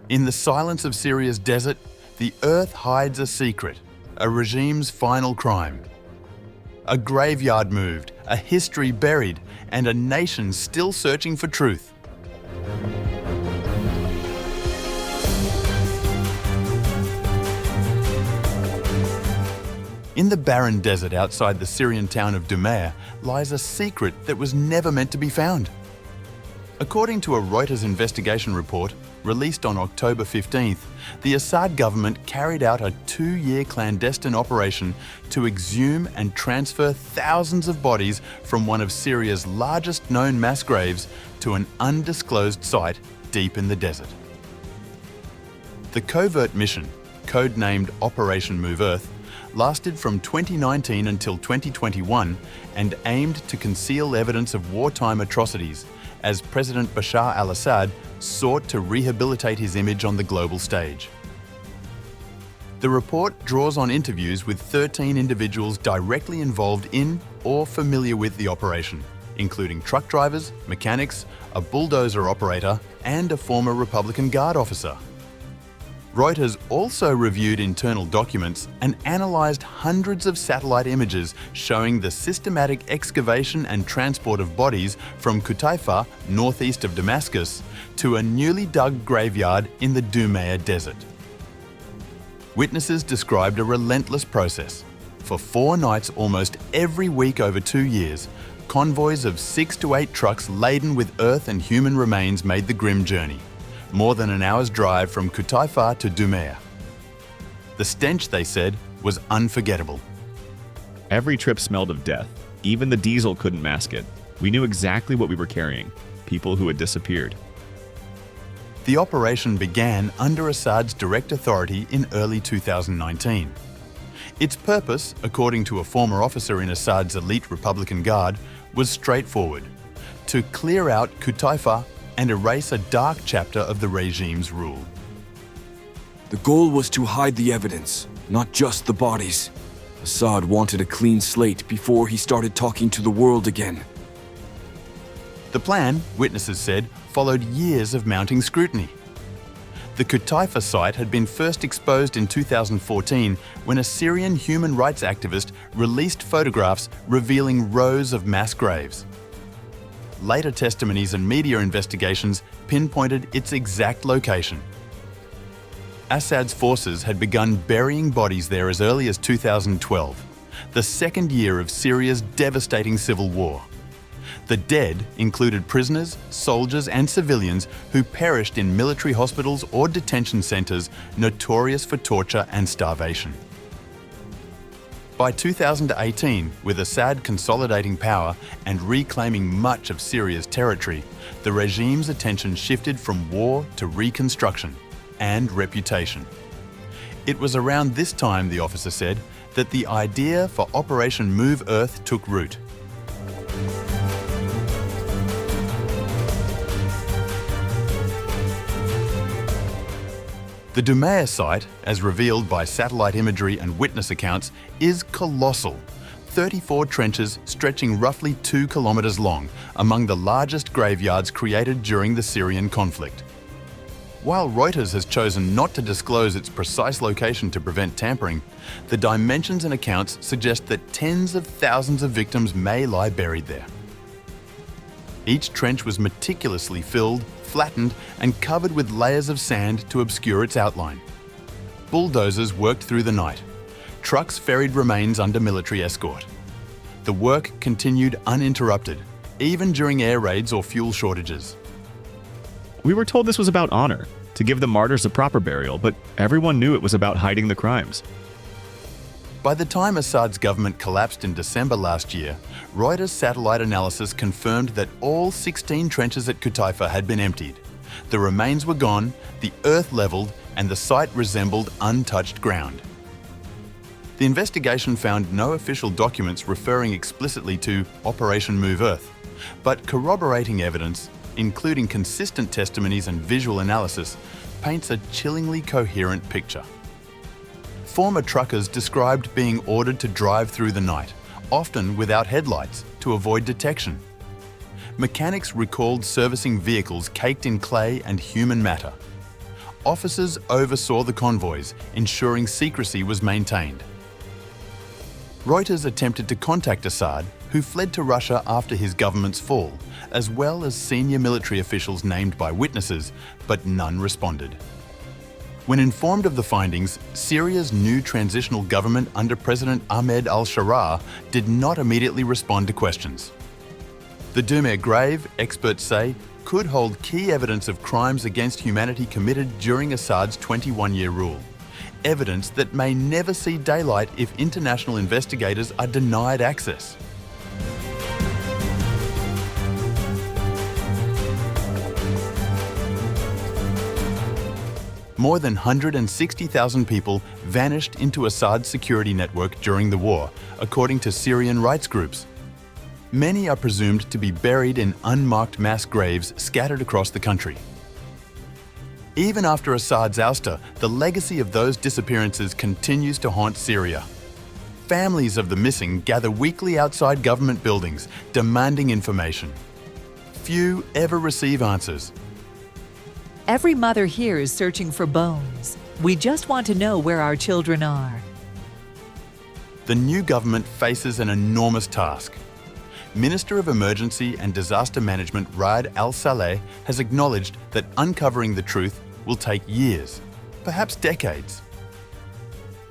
In the silence of Syria's desert, the earth hides a secret, a regime's final crime. A graveyard moved, a history buried, and a nation still searching for truth. In the barren desert outside the Syrian town of Dhumair lies a secret that was never meant to be found. According to a Reuters investigation report released on October 15th, the Assad government carried out a 2-year clandestine operation to exhume and transfer thousands of bodies from one of Syria's largest known mass graves to an undisclosed site deep in the desert. The covert mission, codenamed Operation Move Earth, lasted from 2019 until 2021 and aimed to conceal evidence of wartime atrocities as President Bashar al-Assad sought to rehabilitate his image on the global stage. The report draws on interviews with 13 individuals directly involved in or familiar with the operation, including truck drivers, mechanics, a bulldozer operator, and a former Republican Guard officer. Reuters also reviewed internal documents and analysed hundreds of satellite images showing the systematic excavation and transport of bodies from Qutayfah, northeast of Damascus, to a newly dug graveyard in the Dhumair desert. Witnesses described a relentless process. For 4 nights almost every week over 2 years, convoys of 6 to 8 trucks laden with earth and human remains made the grim journey. More than an hour's drive from Qutayfah to Dhumair. The stench, they said, was unforgettable. Every trip smelled of death. Even the diesel couldn't mask it. We knew exactly what we were carrying. People who had disappeared. The operation began under Assad's direct authority in early 2019. Its purpose, according to a former officer in Assad's elite Republican Guard, was straightforward: to clear out Qutayfah and erase a dark chapter of the regime's rule. The goal was to hide the evidence, not just the bodies. Assad wanted a clean slate before he started talking to the world again. The plan, witnesses said, followed years of mounting scrutiny. The Qutayfah site had been first exposed in 2014 when a Syrian human rights activist released photographs revealing rows of mass graves. Later testimonies and media investigations pinpointed its exact location. Assad's forces had begun burying bodies there as early as 2012, the second year of Syria's devastating civil war. The dead included prisoners, soldiers, and civilians who perished in military hospitals or detention centres notorious for torture and starvation. By 2018, with Assad consolidating power and reclaiming much of Syria's territory, the regime's attention shifted from war to reconstruction and reputation. It was around this time, the officer said, that the idea for Operation Move Earth took root. The Dhumair site, as revealed by satellite imagery and witness accounts, is colossal. 34 trenches stretching roughly 2 kilometres long, among the largest graveyards created during the Syrian conflict. While Reuters has chosen not to disclose its precise location to prevent tampering, the dimensions and accounts suggest that tens of thousands of victims may lie buried there. Each trench was meticulously filled, flattened, and covered with layers of sand to obscure its outline. Bulldozers worked through the night. Trucks ferried remains under military escort. The work continued uninterrupted, even during air raids or fuel shortages. We were told this was about honor, to give the martyrs a proper burial, but everyone knew it was about hiding the crimes. By the time Assad's government collapsed in December last year, Reuters satellite analysis confirmed that all 16 trenches at Qutayfah had been emptied. The remains were gone, the earth levelled, and the site resembled untouched ground. The investigation found no official documents referring explicitly to Operation Move Earth, but corroborating evidence, including consistent testimonies and visual analysis, paints a chillingly coherent picture. Former truckers described being ordered to drive through the night, often without headlights, to avoid detection. Mechanics recalled servicing vehicles caked in clay and human matter. officers oversaw the convoys, ensuring secrecy was maintained. Reuters attempted to contact Assad, who fled to Russia after his government's fall, as well as senior military officials named by witnesses, but none responded. When informed of the findings, Syria's new transitional government under President Ahmed al-Sharaa did not immediately respond to questions. The Dhumair grave, experts say, could hold key evidence of crimes against humanity committed during Assad's 21-year rule. Evidence that may never see daylight if international investigators are denied access. More than 160,000 people vanished into Assad's security network during the war, according to Syrian rights groups. Many are presumed to be buried in unmarked mass graves scattered across the country. Even after Assad's ouster, the legacy of those disappearances continues to haunt Syria. Families of the missing gather weekly outside government buildings, demanding information. Few ever receive answers. Every mother here is searching for bones. We just want to know where our children are. The new government faces an enormous task. Minister of Emergency and Disaster Management Raed Al-Saleh has acknowledged that uncovering the truth will take years, perhaps decades.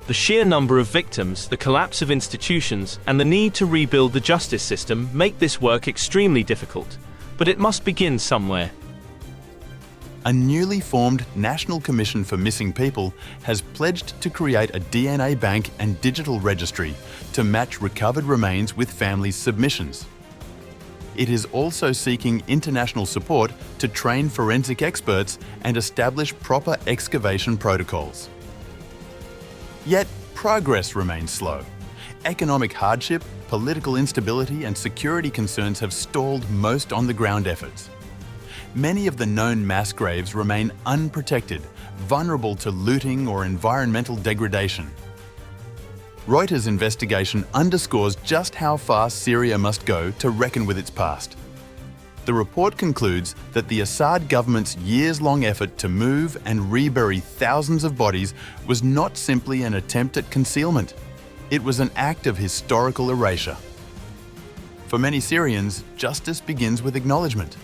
The sheer number of victims, the collapse of institutions, and the need to rebuild the justice system make this work extremely difficult. But it must begin somewhere. A newly formed National Commission for Missing People has pledged to create a DNA bank and digital registry to match recovered remains with families' submissions. It is also seeking international support to train forensic experts and establish proper excavation protocols. Yet, progress remains slow. Economic hardship, political instability, and security concerns have stalled most on-the-ground efforts. Many of the known mass graves remain unprotected, vulnerable to looting or environmental degradation. Reuters' investigation underscores just how far Syria must go to reckon with its past. The report concludes that the Assad government's years-long effort to move and rebury thousands of bodies was not simply an attempt at concealment. It was an act of historical erasure. For many Syrians, justice begins with acknowledgement.